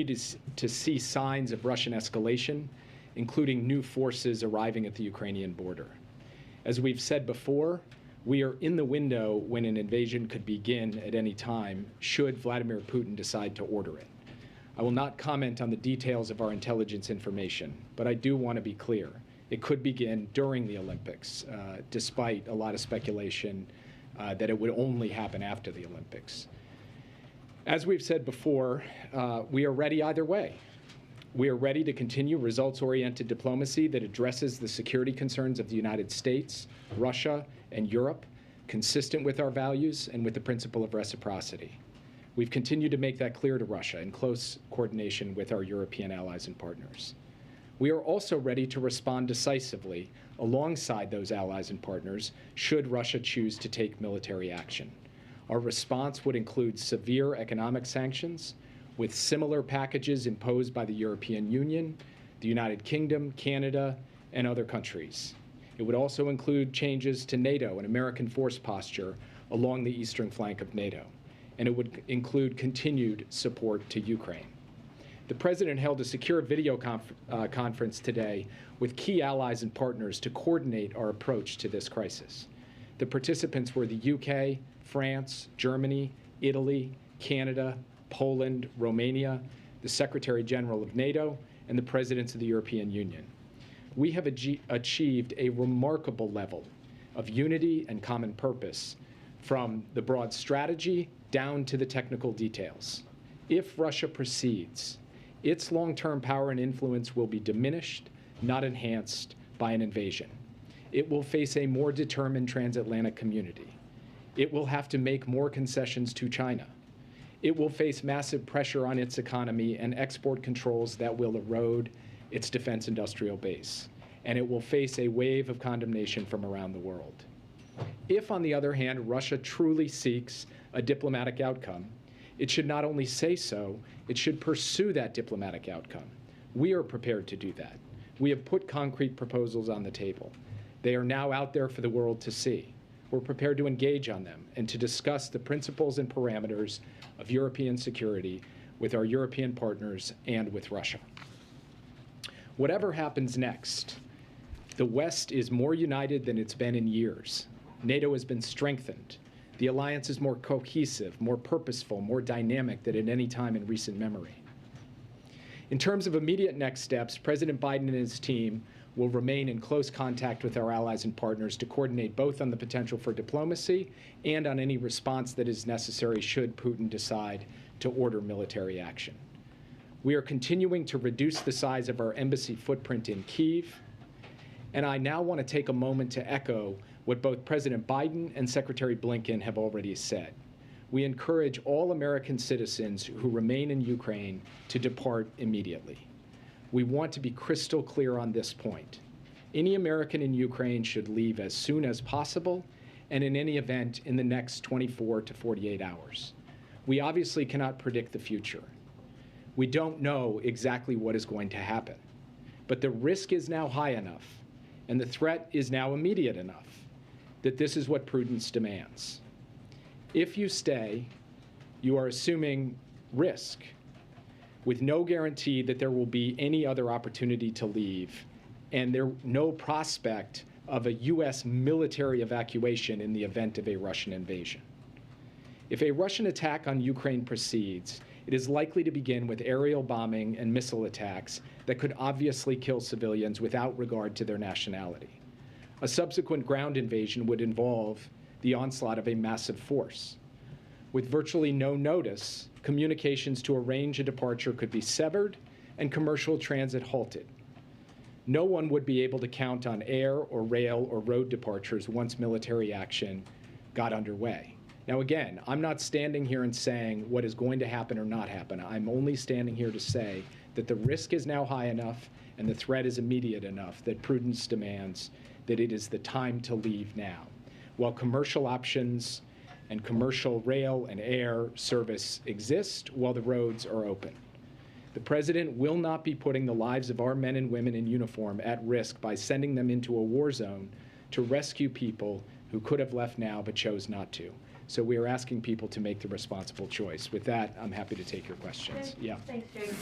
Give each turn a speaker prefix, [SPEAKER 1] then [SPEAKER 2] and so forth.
[SPEAKER 1] to see signs of Russian escalation, including new forces arriving at the Ukrainian border. As we've said before, we are in the window when an invasion could begin at any time, should Vladimir Putin decide to order it. I will not comment on the details of our intelligence information, but I do want to be clear. It could begin during the Olympics, despite a lot of speculation that it would only happen after the Olympics. As we've said before, we are ready either way. We are ready to continue results-oriented diplomacy that addresses the security concerns of the United States, Russia, and Europe, consistent with our values and with the principle of reciprocity. We've continued to make that clear to Russia in close coordination with our European allies and partners. We are also ready to respond decisively alongside those allies and partners should Russia choose to take military action. Our response would include severe economic sanctions with similar packages imposed by the European Union, the United Kingdom, Canada, and other countries. It would also include changes to NATO and American force posture along the eastern flank of NATO, and it would include continued support to Ukraine. The President held a secure video conference today with key allies and partners to coordinate our approach to this crisis. The participants were the UK, France, Germany, Italy, Canada, Poland, Romania, the Secretary General of NATO, and the Presidents of the European Union. We have achieved a remarkable level of unity and common purpose from the broad strategy down to the technical details. If Russia proceeds, its long-term power and influence will be diminished, not enhanced, by an invasion. It will face a more determined transatlantic community. It will have to make more concessions to China. It will face massive pressure on its economy and export controls that will erode its defense industrial base. And it will face a wave of condemnation from around the world. If, on the other hand, Russia truly seeks a diplomatic outcome, it should not only say so, it should pursue that diplomatic outcome. We are prepared to do that. We have put concrete proposals on the table. They are now out there for the world to see. We're prepared to engage on them and to discuss the principles and parameters of European security with our European partners and with Russia. Whatever happens next, the West is more united than it's been in years. NATO has been strengthened. The alliance is more cohesive, more purposeful, more dynamic than at any time in recent memory. In terms of immediate next steps, President Biden and his team will remain in close contact with our allies and partners to coordinate both on the potential for diplomacy and on any response that is necessary should Putin decide to order military action. We are continuing to reduce the size of our embassy footprint in Kyiv, and I now want to take a moment to echo what both President Biden and Secretary Blinken have already said. We encourage all American citizens who remain in Ukraine to depart immediately. We want to be crystal clear on this point. Any American in Ukraine should leave as soon as possible, and in any event, in the next 24 to 48 hours. We obviously cannot predict the future. We don't know exactly what is going to happen, but the risk is now high enough, and the threat is now immediate enough, that this is what prudence demands. If you stay, you are assuming risk, with no guarantee that there will be any other opportunity to leave, and no prospect of a U.S. military evacuation in the event of a Russian invasion. If a Russian attack on Ukraine proceeds, it is likely to begin with aerial bombing and missile attacks that could obviously kill civilians without regard to their nationality. A subsequent ground invasion would involve the onslaught of a massive force. With virtually no notice, communications to arrange a departure could be severed and commercial transit halted. No one would be able to count on air or rail or road departures once military action got underway. Now again, I'm not standing here and saying what is going to happen or not happen. I'm only standing here to say that the risk is now high enough and the threat is immediate enough that prudence demands that it is the time to leave now, while commercial options and commercial rail and air service exist while the roads are open. The President will not be putting the lives of our men and women in uniform at risk by sending them into a war zone to rescue people who could have left now but chose not to. So we are asking people to make the responsible choice. With that, I'm happy to take your questions.
[SPEAKER 2] Okay.
[SPEAKER 1] Yeah.
[SPEAKER 2] Thanks, Jake.